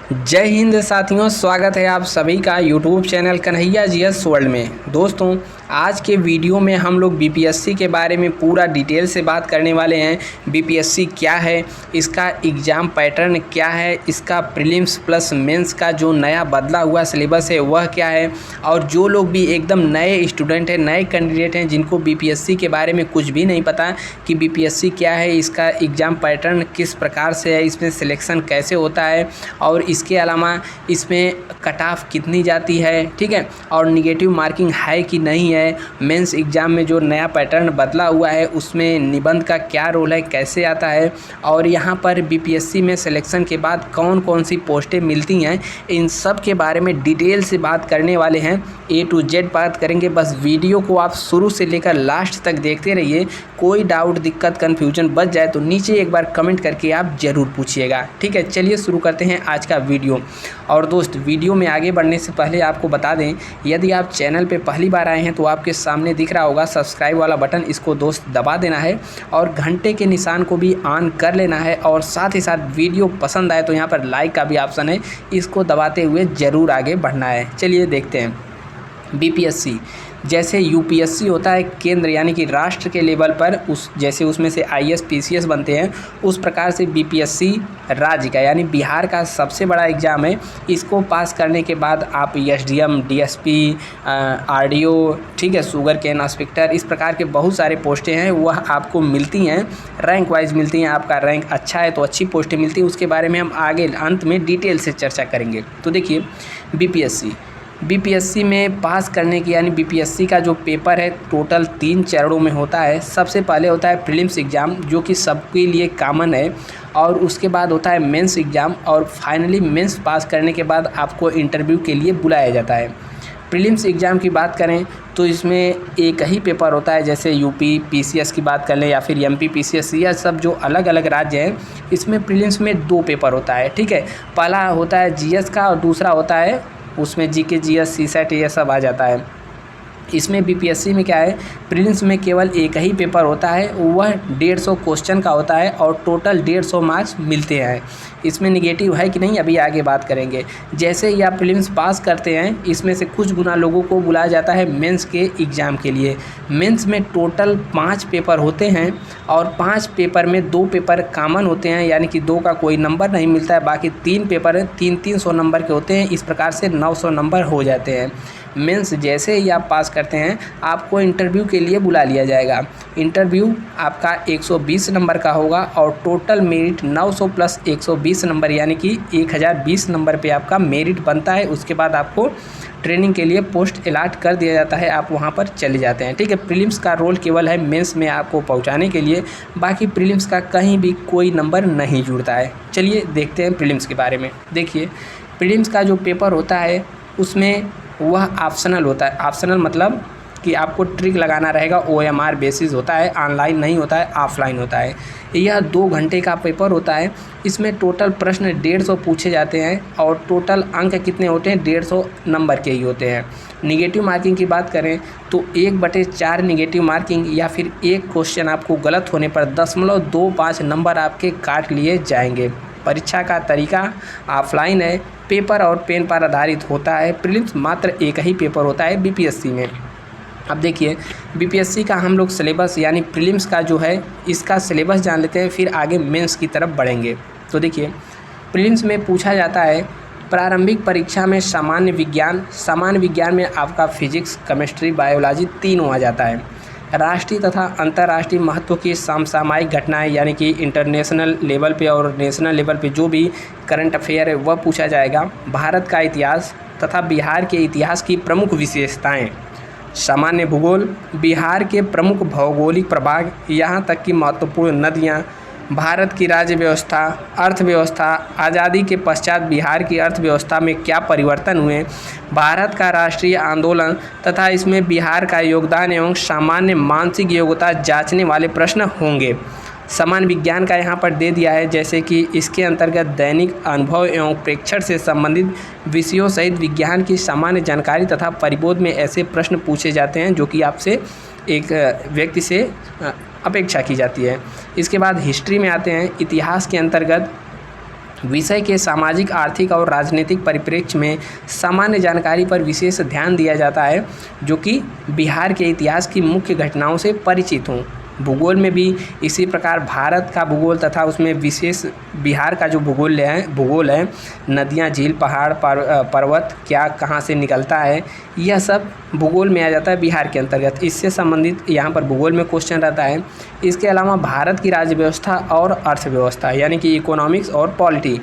जय हिंद साथियों, स्वागत है आप सभी का YouTube channel Kanhaiya GS world में। दोस्तों, आज के वीडियो में हम लोग बीपीएससी के बारे में पूरा डिटेल से बात करने वाले हैं। बीपीएससी क्या है, इसका एग्ज़ाम पैटर्न क्या है, इसका प्रीलिम्स प्लस मेंस का जो नया बदला हुआ सिलेबस है वह क्या है, और जो लोग भी एकदम नए स्टूडेंट हैं, नए कैंडिडेट हैं, जिनको बीपीएससी के बारे में कुछ भी नहीं पता कि बीपीएससी क्या है, इसका एग्ज़ाम पैटर्न किस प्रकार से है, इसमें सिलेक्शन कैसे होता है, और इसके अलावा इसमें कट ऑफ कितनी जाती है, ठीक है, और निगेटिव मार्किंग है कि नहीं है, मेंस एग्ज़ाम में जो नया पैटर्न बदला हुआ है उसमें निबंध का क्या रोल है, कैसे आता है, और यहाँ पर बीपीएससी में सिलेक्शन के बाद कौन कौन सी पोस्टें मिलती हैं, इन सब के बारे में डिटेल से बात करने वाले हैं। ए टू जेड बात करेंगे। बस वीडियो को आप शुरू से लेकर लास्ट तक देखते रहिए। कोई डाउट, दिक्कत, कन्फ्यूजन बच जाए तो नीचे एक बार कमेंट करके आप ज़रूर पूछिएगा, ठीक है। चलिए शुरू करते हैं आज का वीडियो। और दोस्त, वीडियो में आगे बढ़ने से पहले आपको बता दें, यदि आप चैनल पे पहली बार आए हैं तो आपके सामने दिख रहा होगा सब्सक्राइब वाला बटन, इसको दोस्त दबा देना है और घंटे के निशान को भी ऑन कर लेना है। और साथ ही साथ वीडियो पसंद आए तो यहाँ पर लाइक का भी ऑप्शन है, इसको दबाते हुए ज़रूर आगे बढ़ना है। चलिए देखते हैं। बीपीएससी जैसे यूपीएससी होता है केंद्र यानी कि राष्ट्र के लेवल पर, जैसे उसमें से आईएएस पीसीएस बनते हैं, उस प्रकार से बीपीएससी राज्य का यानी बिहार का सबसे बड़ा एग्ज़ाम है। इसको पास करने के बाद आप एसडीएम, डीएसपी, आरडीओ, ठीक है, शुगर केन इंस्पेक्टर, इस प्रकार के बहुत सारे पोस्टें हैं वह आपको मिलती हैं, रैंक वाइज मिलती हैं। आपका रैंक अच्छा है तो अच्छी पोस्टें मिलती हैं, उसके बारे में हम आगे अंत में डिटेल से चर्चा करेंगे। तो देखिए, बीपीएससी में पास करने की यानी बीपीएससी का जो पेपर है टोटल 3 चरणों में होता है। सबसे पहले होता है प्रीलिम्स एग्ज़ाम, जो कि सबके लिए कॉमन है, और उसके बाद होता है मेंस एग्ज़ाम, और फाइनली मेंस पास करने के बाद आपको इंटरव्यू के लिए बुलाया जाता है। प्रीलिम्स एग्ज़ाम की बात करें तो इसमें एक ही पेपर होता है, जैसे यूपी पीसीएस की बात कर लें या फिर एमपी पीसीएस, यह सब जो अलग अलग राज्य हैं इसमें प्रीलिम्स में 2 पेपर होता है, ठीक है। पहला होता है जीएस का और दूसरा होता है उसमें जीके, जीएस, सीसेट, ये सब आ जाता है। इसमें बीपीएससी में क्या है, प्रीलिम्स में केवल एक ही पेपर होता है, वह 150 क्वेश्चन का होता है और टोटल 150 मार्क्स मिलते हैं। इसमें निगेटिव है कि नहीं, अभी आगे बात करेंगे। जैसे ही आप प्रीलिम्स पास करते हैं, इसमें से कुछ गुना लोगों को बुलाया जाता है मेंस के एग्ज़ाम के लिए। मेंस में टोटल 5 पेपर होते हैं और 5 पेपर में 2 पेपर कॉमन होते हैं, यानी कि 2 का कोई नंबर नहीं मिलता है। बाकी 3 पेपर 300 नंबर के होते हैं। इस प्रकार से 900 नंबर हो जाते हैं। मेंस जैसे ही आप पास करते हैं, आपको इंटरव्यू के लिए बुला लिया जाएगा। इंटरव्यू आपका 120 नंबर का होगा और टोटल मेरिट 900 प्लस 120 नंबर यानी कि 1020 नंबर पे आपका मेरिट बनता है। उसके बाद आपको ट्रेनिंग के लिए पोस्ट अलॉट कर दिया जाता है, आप वहाँ पर चले जाते हैं, ठीक है। प्रीलिम्स का रोल केवल है मेंस में आपको पहुँचाने के लिए, बाकी प्रीलिम्स का कहीं भी कोई नंबर नहीं जुड़ता है। चलिए देखते हैं प्रीलिम्स के बारे में। देखिए, प्रीलिम्स का जो पेपर होता है उसमें वह ऑप्शनल होता है। ऑप्शनल मतलब कि आपको ट्रिक लगाना रहेगा, ओएमआर बेसिस होता है, ऑनलाइन नहीं होता है, ऑफलाइन होता है। यह 2 घंटे का पेपर होता है। इसमें टोटल प्रश्न 150 पूछे जाते हैं और टोटल अंक कितने होते हैं, 150 नंबर के ही होते हैं। निगेटिव मार्किंग की बात करें तो 1/4 निगेटिव मार्किंग या फिर एक क्वेश्चन आपको गलत होने पर 0.25 नंबर आपके काट लिए जाएंगे। परीक्षा का तरीका ऑफलाइन है, पेपर और पेन पर आधारित होता है। प्रीलिम्स मात्र एक ही पेपर होता है बीपीएससी में। अब देखिए, बीपीएससी का हम लोग सिलेबस यानी प्रीलिम्स का जो है इसका सिलेबस जान लेते हैं, फिर आगे मेंस की तरफ बढ़ेंगे। तो देखिए, प्रीलिम्स में पूछा जाता है प्रारंभिक परीक्षा में सामान्य विज्ञान में आपका फिजिक्स, केमिस्ट्री, बायोलॉजी तीनों आ जाता है। राष्ट्रीय तथा अंतर्राष्ट्रीय महत्व की समसामयिक घटनाएं यानी कि इंटरनेशनल लेवल पे और नेशनल लेवल पे जो भी करंट अफेयर है वह पूछा जाएगा। भारत का इतिहास तथा बिहार के इतिहास की प्रमुख विशेषताएं, सामान्य भूगोल, बिहार के प्रमुख भौगोलिक प्रभाग, यहाँ तक कि महत्वपूर्ण नदियाँ, भारत की राज्य व्यवस्था, अर्थव्यवस्था, आज़ादी के पश्चात बिहार की अर्थव्यवस्था में क्या परिवर्तन हुए, भारत का राष्ट्रीय आंदोलन तथा इसमें बिहार का योगदान एवं सामान्य मानसिक योग्यता जांचने वाले प्रश्न होंगे। सामान्य विज्ञान का यहाँ पर दे दिया है, जैसे कि इसके अंतर्गत दैनिक अनुभव एवं प्रेक्षण से संबंधित विषयों सहित विज्ञान की सामान्य जानकारी तथा परिबोध में ऐसे प्रश्न पूछे जाते हैं जो कि आपसे एक व्यक्ति से अपेक्षा की जाती है। इसके बाद हिस्ट्री में आते हैं। इतिहास के अंतर्गत विषय के सामाजिक, आर्थिक और राजनीतिक परिप्रेक्ष्य में सामान्य जानकारी पर विशेष ध्यान दिया जाता है, जो कि बिहार के इतिहास की मुख्य घटनाओं से परिचित हों। भूगोल में भी इसी प्रकार भारत का भूगोल तथा उसमें विशेष बिहार का जो भूगोल है, नदियाँ, झील, पहाड़, पर्वत क्या कहाँ से निकलता है, यह सब भूगोल में आ जाता है बिहार के अंतर्गत। इससे संबंधित यहाँ पर भूगोल में क्वेश्चन रहता है। इसके अलावा भारत की राज्य व्यवस्था और अर्थव्यवस्था यानी कि इकोनॉमिक्स और पॉलिटी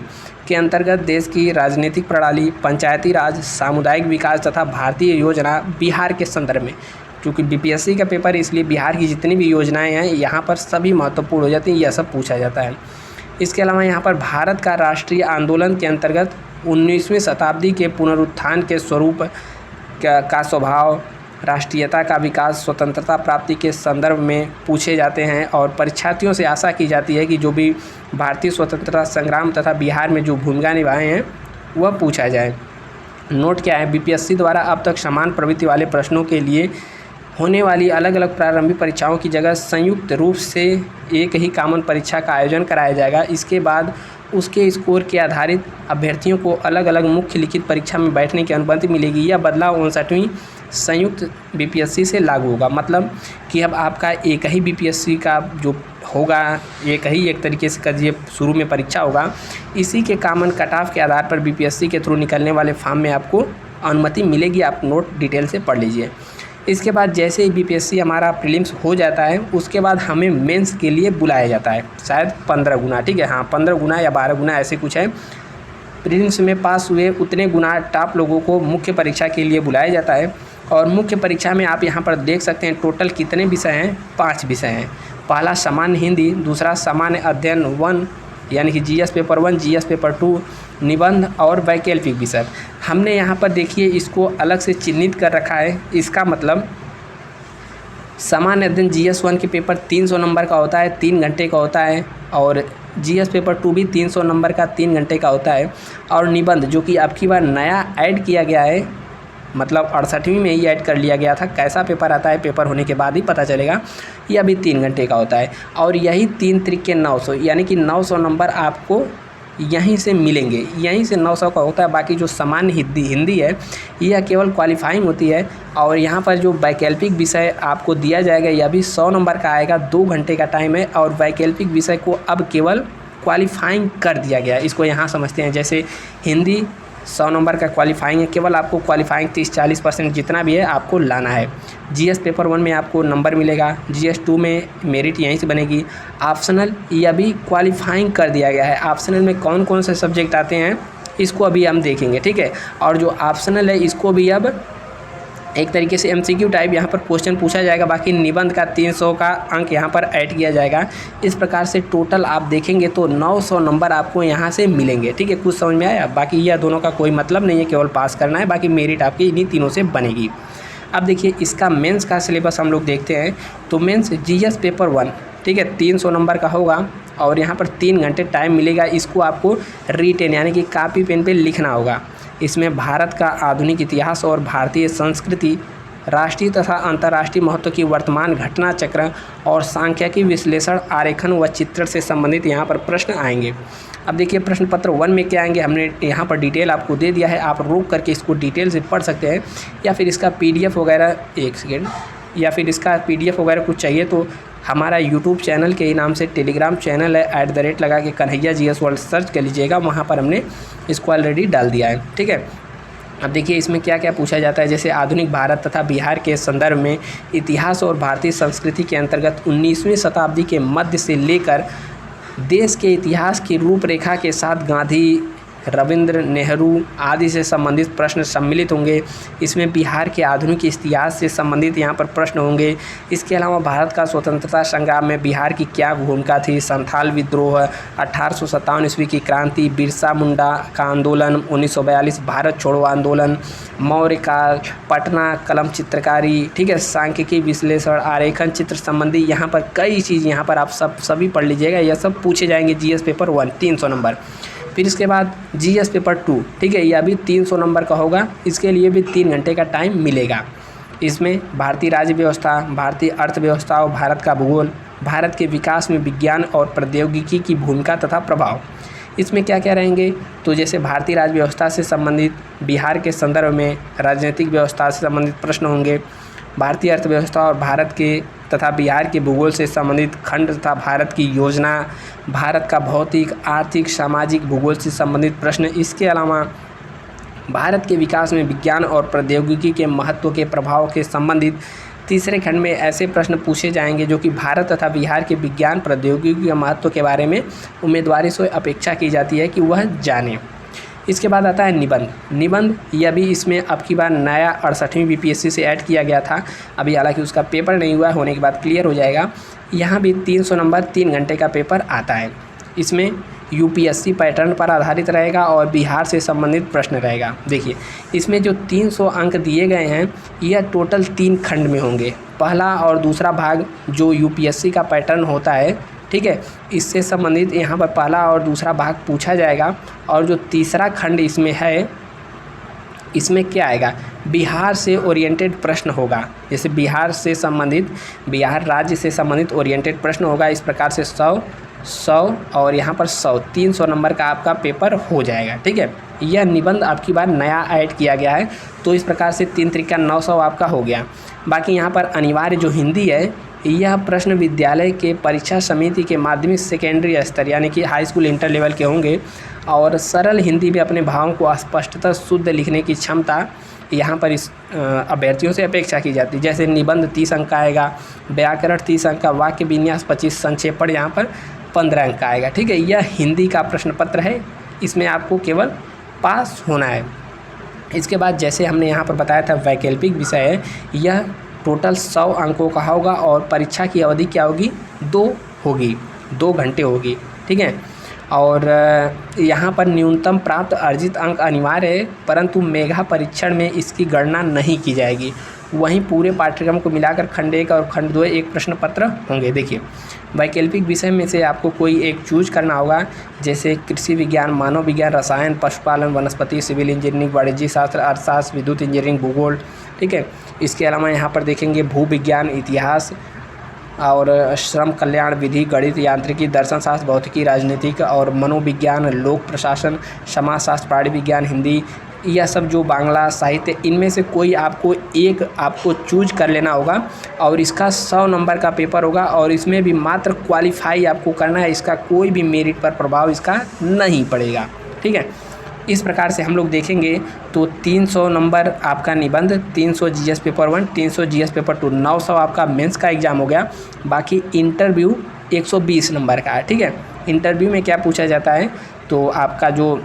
के अंतर्गत देश की राजनीतिक प्रणाली, पंचायती राज, सामुदायिक विकास तथा भारतीय योजना बिहार के संदर्भ में, क्योंकि बीपीएससी का पेपर इसलिए बिहार की जितनी भी योजनाएं हैं यहाँ पर सभी महत्वपूर्ण हो जाती हैं, यह सब पूछा जाता है। इसके अलावा यहाँ पर भारत का राष्ट्रीय आंदोलन के अंतर्गत 19वीं शताब्दी के पुनरुत्थान के स्वरूप का स्वभाव, राष्ट्रीयता का विकास, स्वतंत्रता प्राप्ति के संदर्भ में पूछे जाते हैं और परीक्षार्थियों से आशा की जाती है कि जो भी भारतीय स्वतंत्रता संग्राम तथा बिहार में जो भूमिका निभाए हैं वह पूछा जाए। नोट क्या है, बीपीएससी द्वारा अब तक समान प्रवृत्ति वाले प्रश्नों के लिए होने वाली अलग अलग प्रारंभिक परीक्षाओं की जगह संयुक्त रूप से एक ही कॉमन परीक्षा का आयोजन कराया जाएगा। इसके बाद उसके स्कोर के आधारित अभ्यर्थियों को अलग अलग मुख्य लिखित परीक्षा में बैठने की अनुमति मिलेगी। यह बदलाव 59वीं संयुक्त बीपीएससी से लागू होगा, मतलब कि अब आपका एक ही बीपीएससी का जो होगा, एक तरीके से करिए शुरू में परीक्षा होगा, इसी के कॉमन कट ऑफ के आधार पर बीपीएससी के थ्रू निकलने वाले फॉर्म में आपको अनुमति मिलेगी। आप नोट डिटेल से पढ़ लीजिए। इसके बाद जैसे ही बीपीएससी हमारा प्रीलिम्स हो जाता है उसके बाद हमें मेंस के लिए बुलाया जाता है, शायद 15 गुना, ठीक है, हाँ 15 गुना या 12 गुना ऐसे कुछ है। प्रीलिम्स में पास हुए उतने गुना टॉप लोगों को मुख्य परीक्षा के लिए बुलाया जाता है। और मुख्य परीक्षा में आप यहाँ पर देख सकते हैं टोटल कितने विषय हैं, 5 विषय हैं। पहला सामान्य हिंदी, दूसरा सामान्य अध्ययन 1 यानी कि जीएस पेपर 1, जीएस पेपर 2, निबंध और वैकल्पिक विषय। हमने यहाँ पर देखिए इसको अलग से चिन्हित कर रखा है। इसका मतलब सामान्य अध्ययन जीएस 1 के पेपर 300 नंबर का होता है, 3 घंटे का होता है, और जीएस पेपर 2 भी 300 नंबर का 3 घंटे का होता है। और निबंध जो कि अब की बार नया ऐड किया गया है, मतलब 68वीं में ही ऐड कर लिया गया था, कैसा पेपर आता है पेपर होने के बाद ही पता चलेगा, यह भी 3 घंटे का होता है। और यही 3 त्रिक के 900 यानी कि 900 नंबर आपको यहीं से मिलेंगे, यहीं से 900 का होता है। बाकी जो सामान्य हिंदी है यह केवल क्वालिफाइंग होती है। और यहाँ पर जो वैकल्पिक विषय आपको दिया जाएगा यह भी 100 नंबर का आएगा, 2 घंटे का टाइम है। और वैकल्पिक विषय को अब केवल क्वालिफाइंग कर दिया गया, इसको यहाँ समझते हैं। जैसे हिंदी 100 नंबर का क्वालिफाइंग है, केवल आपको क्वालिफाइंग 30-40% जितना भी है आपको लाना है। जीएस पेपर 1 में आपको नंबर मिलेगा, जीएस 2 में मेरिट यहीं से बनेगी। ऑप्शनल यह भी क्वालिफाइंग कर दिया गया है। ऑप्शनल में कौन कौन से सब्जेक्ट आते हैं इसको अभी हम देखेंगे, ठीक है। और जो ऑप्शनल है इसको भी अब एक तरीके से एमसीक्यू टाइप यहाँ पर क्वेश्चन पूछा जाएगा। बाकी निबंध का 300 का अंक यहाँ पर ऐड किया जाएगा। इस प्रकार से टोटल आप देखेंगे तो 900 नंबर आपको यहाँ से मिलेंगे, ठीक है। कुछ समझ में आया? बाकी यह दोनों का कोई मतलब नहीं है, केवल पास करना है, बाकी मेरिट आपकी इन्हीं तीनों से बनेगी। अब देखिए इसका मेंस का सिलेबस हम लोग देखते हैं। तो मेंस जीएस पेपर 1, ठीक है, 300 नंबर का होगा और यहाँ पर 3 घंटे टाइम मिलेगा। इसको आपको रिटेन यानी कि कापी पेन पे लिखना होगा। इसमें भारत का आधुनिक इतिहास और भारतीय संस्कृति, राष्ट्रीय तथा अंतर्राष्ट्रीय महत्व की वर्तमान घटना चक्र और सांख्यिकी विश्लेषण, आरेखन व चित्रण से संबंधित यहाँ पर प्रश्न आएंगे। अब देखिए प्रश्न पत्र 1 में क्या आएंगे, हमने यहाँ पर डिटेल आपको दे दिया है, आप रोक करके इसको डिटेल से पढ़ सकते हैं। या फिर इसका पीडीएफ वगैरह, एक सेकेंड, या फिर इसका पीडीएफ वगैरह कुछ चाहिए तो हमारा यूट्यूब चैनल के ही नाम से टेलीग्राम चैनल है, @ लगा के कन्हैया जीएस वर्ल्ड सर्च कर लीजिएगा, वहाँ पर हमने इसको ऑलरेडी डाल दिया है, ठीक है। अब देखिए इसमें क्या क्या पूछा जाता है। जैसे आधुनिक भारत तथा बिहार के संदर्भ में इतिहास और भारतीय संस्कृति के अंतर्गत 19वीं शताब्दी के मध्य से लेकर देश के इतिहास की रूपरेखा के साथ गांधी, रविंद्र, नेहरू आदि से संबंधित प्रश्न सम्मिलित होंगे। इसमें बिहार के आधुनिक इतिहास से संबंधित यहाँ पर प्रश्न होंगे। इसके अलावा भारत का स्वतंत्रता संग्राम में बिहार की क्या भूमिका थी, संथाल विद्रोह, 1857 ईस्वी की क्रांति, बिरसा मुंडा का आंदोलन, 1942 भारत छोड़ो आंदोलन, मौर्य काल, पटना कलम चित्रकारी, ठीक है, सांख्यिकी विश्लेषण, आरेखन चित्र संबंधी यहाँ पर कई चीज़ यहाँ पर आप सभी पढ़ लीजिएगा। यह सब पूछे जाएंगे जीएस पेपर 1 300 नंबर। फिर इसके बाद जीएस पेपर 2, ठीक है, यह भी 300 नंबर का होगा। इसके लिए भी 3 घंटे का टाइम मिलेगा। इसमें भारतीय राज्य व्यवस्था, भारतीय अर्थव्यवस्था और भारत का भूगोल, भारत के विकास में विज्ञान और प्रौद्योगिकी की भूमिका तथा प्रभाव, इसमें क्या क्या रहेंगे, तो जैसे भारतीय राज्य व्यवस्था से संबंधित, बिहार के संदर्भ में राजनीतिक व्यवस्था से संबंधित प्रश्न होंगे, भारतीय अर्थव्यवस्था और भारत के तथा बिहार के भूगोल से संबंधित खंड तथा भारत की योजना, भारत का भौतिक, आर्थिक, सामाजिक, भूगोल से संबंधित प्रश्न। इसके अलावा भारत के विकास में विज्ञान और प्रौद्योगिकी के महत्व के प्रभाव के संबंधित तीसरे खंड में ऐसे प्रश्न पूछे जाएंगे जो कि भारत तथा बिहार के विज्ञान प्रौद्योगिकी के महत्व के बारे में उम्मीदवारों से अपेक्षा की जाती है कि वह जाने। इसके बाद आता है निबंध। निबंध यह भी इसमें अब की बार नया 68वीं बीपीएससी से ऐड किया गया था, अभी हालांकि उसका पेपर नहीं हुआ, होने के बाद क्लियर हो जाएगा। यहाँ भी 300 नंबर 3 घंटे का पेपर आता है। इसमें यूपीएससी पैटर्न पर आधारित रहेगा और बिहार से संबंधित प्रश्न रहेगा। देखिए इसमें जो 300 अंक दिए गए हैं यह टोटल 3 खंड में होंगे। पहला और दूसरा भाग जो यूपीएससी का पैटर्न होता है, ठीक है, इससे संबंधित यहाँ पर पहला और दूसरा भाग पूछा जाएगा। और जो तीसरा खंड इसमें है, इसमें क्या आएगा, बिहार से ओरिएंटेड प्रश्न होगा। जैसे बिहार से संबंधित, बिहार राज्य से संबंधित ओरिएंटेड प्रश्न होगा। इस प्रकार से 100 और यहाँ पर 100, 300 नंबर का आपका पेपर हो जाएगा। ठीक है, यह निबंध आपकी बार नया ऐड किया गया है। तो इस प्रकार से 3 त्रिका 900 आपका हो गया। बाकी यहाँ पर अनिवार्य जो हिंदी है, यह प्रश्न विद्यालय के परीक्षा समिति के माध्यमिक सेकेंडरी स्तर यानी कि हाई स्कूल इंटर लेवल के होंगे। और सरल हिंदी में अपने भावों को स्पष्टता शुद्ध लिखने की क्षमता यहाँ पर इस अभ्यर्थियों से अपेक्षा की जाती है। जैसे निबंध 30 अंक का आएगा, व्याकरण 30 अंक का, वाक्य विन्यास 25, संक्षेपण यहाँ पर 15 अंक का आएगा। ठीक है, यह हिंदी का प्रश्न पत्र है, इसमें आपको केवल पास होना है। इसके बाद जैसे हमने यहाँ पर बताया था वैकल्पिक विषय है, यह टोटल 100 अंकों का होगा और परीक्षा की अवधि क्या होगी, 2 घंटे होगी। ठीक है, और यहाँ पर न्यूनतम प्राप्त अर्जित अंक अनिवार्य है, परंतु मेधा परीक्षण में इसकी गणना नहीं की जाएगी। वहीं पूरे पाठ्यक्रम को मिलाकर खंड 1 और खंड 2 एक प्रश्न पत्र होंगे। देखिए वैकल्पिक विषय में से आपको कोई एक चूज करना होगा, जैसे कृषि विज्ञान, मानव विज्ञान, रसायन, पशुपालन, वनस्पति, सिविल इंजीनियरिंग, वाणिज्य शास्त्र, अर्थशास्त्र, विद्युत इंजीनियरिंग, भूगोल। ठीक है, इसके अलावा यहाँ पर देखेंगे भू विज्ञान, इतिहास और श्रम कल्याण, विधि, गणित, यांत्रिकी, दर्शन शास्त्र, भौतिकी, राजनीतिक और मनोविज्ञान, लोक प्रशासन, समाजशास्त्र, प्राणी विज्ञान, हिंदी, यह सब जो बांग्ला, साहित्य, इनमें से कोई आपको चूज कर लेना होगा। और इसका 100 नंबर का पेपर होगा और इसमें भी मात्र क्वालिफाई आपको करना है, इसका कोई भी मेरिट पर प्रभाव इसका नहीं पड़ेगा। ठीक है, इस प्रकार से हम लोग देखेंगे तो 300 नंबर आपका निबंध, 300 जीएस पेपर 1, 300 जीएस पेपर 2, 900 आपका मेंस का एग्ज़ाम हो गया। बाकी इंटरव्यू 120 नंबर का है। ठीक है, इंटरव्यू में क्या पूछा जाता है, तो आपका जो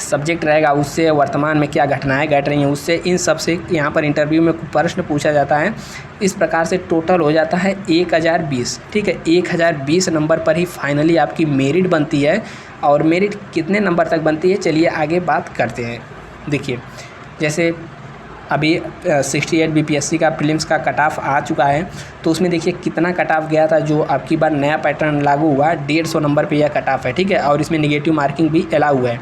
सब्जेक्ट रहेगा उससे वर्तमान में क्या घटनाएं घट रही हैं उससे, इन सब से यहाँ पर इंटरव्यू में प्रश्न पूछा जाता है। इस प्रकार से टोटल हो जाता है 1020। ठीक है, 1020 नंबर पर ही फाइनली आपकी मेरिट बनती है। और मेरिट कितने नंबर तक बनती है, चलिए आगे बात करते हैं। देखिए जैसे अभी 68 बीपीएससी का प्रीलिम्स का कट ऑफ आ चुका है, तो उसमें देखिए कितना कट ऑफ गया था। जो आपकी बार नया पैटर्न लागू हुआ, 150 नंबर पे यह कट ऑफ है। ठीक है, और इसमें निगेटिव मार्किंग भी अलाउ है।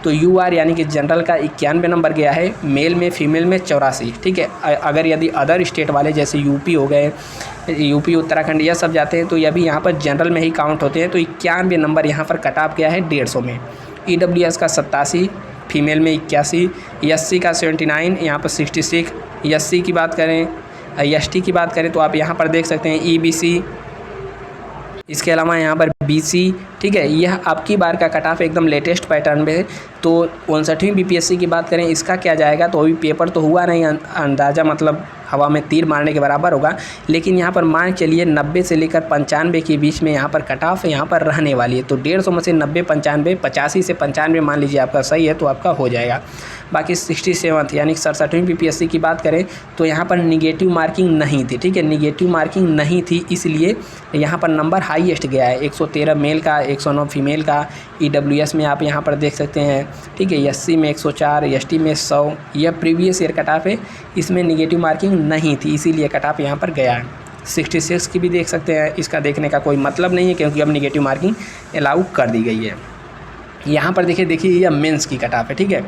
तो यूआर यानी कि जनरल का 91 नंबर गया है, मेल में फीमेल में 84। ठीक है, अगर यदि अदर स्टेट वाले जैसे यूपी हो गए, यूपी, उत्तराखंड, यह सब जाते हैं तो यह भी यहाँ पर जनरल में ही काउंट होते हैं। तो 91 नंबर यहाँ पर कट ऑफ गया है 150 में। ईडब्ल्यूएस का 87, फीमेल में 81, एससी का 79, यहाँ पर 66। एससी की बात करें, एसटी की बात करें तो आप यहाँ पर देख सकते हैं ईबीसी, इसके अलावा यहाँ पर बीसी। ठीक है, यह आपकी बार का कट ऑफ एकदम लेटेस्ट पैटर्न में है। तो 59वीं बीपीएससी की बात करें, इसका क्या जाएगा, तो अभी पेपर तो हुआ नहीं, अंदाज़ा मतलब हवा में तीर मारने के बराबर होगा। लेकिन यहाँ पर मान चलिए 90 से लेकर 95 के बीच में यहाँ पर कट ऑफ यहाँ पर रहने वाली है। तो 150 में से 90, 95, 85 से 95 मान लीजिए आपका सही है तो आपका हो जाएगा। बाकी 67 यानी 67वीं बीपीएससी की बात करें तो यहाँ पर निगेटिव मार्किंग नहीं थी। ठीक है, निगेटिव मार्किंग नहीं थी, इसलिए यहाँ पर नंबर हाईएस्ट गया है, 113 मेल का, 109 फीमेल का। ईडब्ल्यूएस में आप यहाँ पर देख सकते हैं। ठीक है, एससी में 104, एसटी में 100। यह प्रीवियस ईयर कट ऑफ है, इसमें निगेटिव मार्किंग नहीं थी, इसीलिए कट ऑफ यहाँ पर गया है। 66 की भी देख सकते हैं, इसका देखने का कोई मतलब नहीं है क्योंकि अब निगेटिव मार्किंग अलाउ कर दी गई है। यहाँ पर देखिए यह मेंस की कट ऑफ है। ठीक है,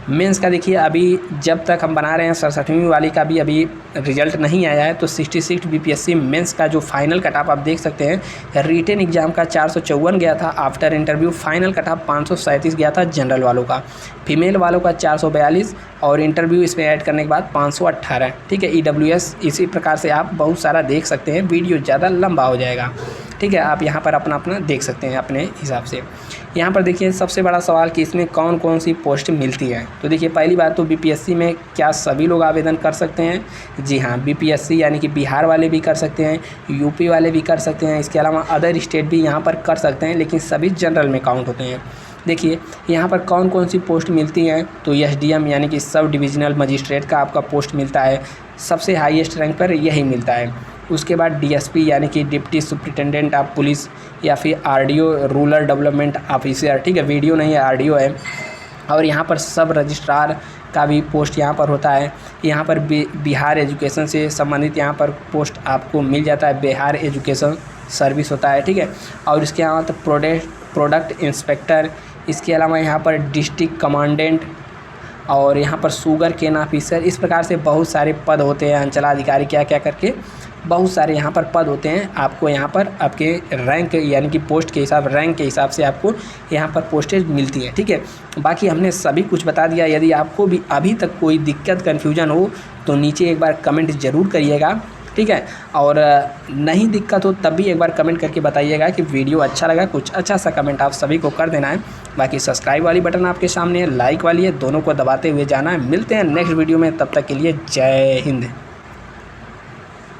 मेंस का देखिए अभी जब तक हम बना रहे हैं 67वीं वाली का भी अभी रिजल्ट नहीं आया है, तो 66 बीपीएससी मेंस का जो फाइनल कट ऑफ आप देख सकते हैं। रिटेन एग्जाम का 454 गया था after interview, final cut off 537 गया था जनरल वालों का, फीमेल वालों का 442 और इंटरव्यू इसमें ऐड करने के बाद 518। ठीक है, ईडब्ल्यूएस इसी प्रकार से आप बहुत सारा देख सकते हैं, वीडियो ज़्यादा लंबा हो जाएगा। ठीक है, आप यहाँ पर अपना अपना देख सकते हैं अपने हिसाब से। यहाँ पर देखिए सबसे बड़ा सवाल कि इसमें कौन कौन सी पोस्ट मिलती है। तो देखिए पहली बात तो बीपीएससी में क्या सभी लोग आवेदन कर सकते हैं? जी हाँ, बीपीएससी यानी कि बिहार वाले भी कर सकते हैं, यूपी वाले भी कर सकते हैं, इसके अलावा अदर स्टेट भी यहाँ पर कर सकते हैं, लेकिन सभी जनरल में काउंट होते हैं। देखिए यहाँ पर कौन कौन सी पोस्ट मिलती हैं, तो एसडीएम यानी कि सब डिविजनल मजिस्ट्रेट का आपका पोस्ट मिलता है, सबसे हाईएस्ट रैंक पर यही मिलता है। उसके बाद डीएसपी यानी कि डिप्टी सुपरिटेंडेंट ऑफ पुलिस या फिर आरडीओ रूरल डेवलपमेंट ऑफिसर, ठीक है, वीडियो नहीं है आरडीओ है। और यहाँ पर सब रजिस्ट्रार का भी पोस्ट यहाँ पर होता है। यहाँ पर बिहार एजुकेशन से संबंधित यहाँ पर पोस्ट आपको मिल जाता है, बिहार एजुकेशन सर्विस होता है। ठीक है, और इसके अलावा तो प्रोडक्ट इंस्पेक्टर, इसके अलावा यहाँ पर डिस्ट्रिक्ट कमांडेंट और यहाँ पर शुगर केन ऑफिसर, इस प्रकार से बहुत सारे पद होते हैं, अंचलाधिकारी क्या क्या करके बहुत सारे यहाँ पर पद होते हैं। आपको यहाँ पर आपके रैंक यानी कि पोस्ट के हिसाब रैंक के हिसाब से आपको यहाँ पर पोस्टेज मिलती है। ठीक है, बाकी हमने सभी कुछ बता दिया। यदि आपको भी अभी तक कोई दिक्कत कन्फ्यूजन हो तो नीचे एक बार कमेंट ज़रूर करिएगा। ठीक है, और नहीं दिक्कत हो तब भी एक बार कमेंट करके बताइएगा कि वीडियो अच्छा लगा, कुछ अच्छा सा कमेंट आप सभी को कर देना है। बाकी सब्सक्राइब वाली बटन आपके सामने है, लाइक वाली है, दोनों को दबाते हुए जाना है। मिलते हैं नेक्स्ट वीडियो में, तब तक के लिए जय हिंद।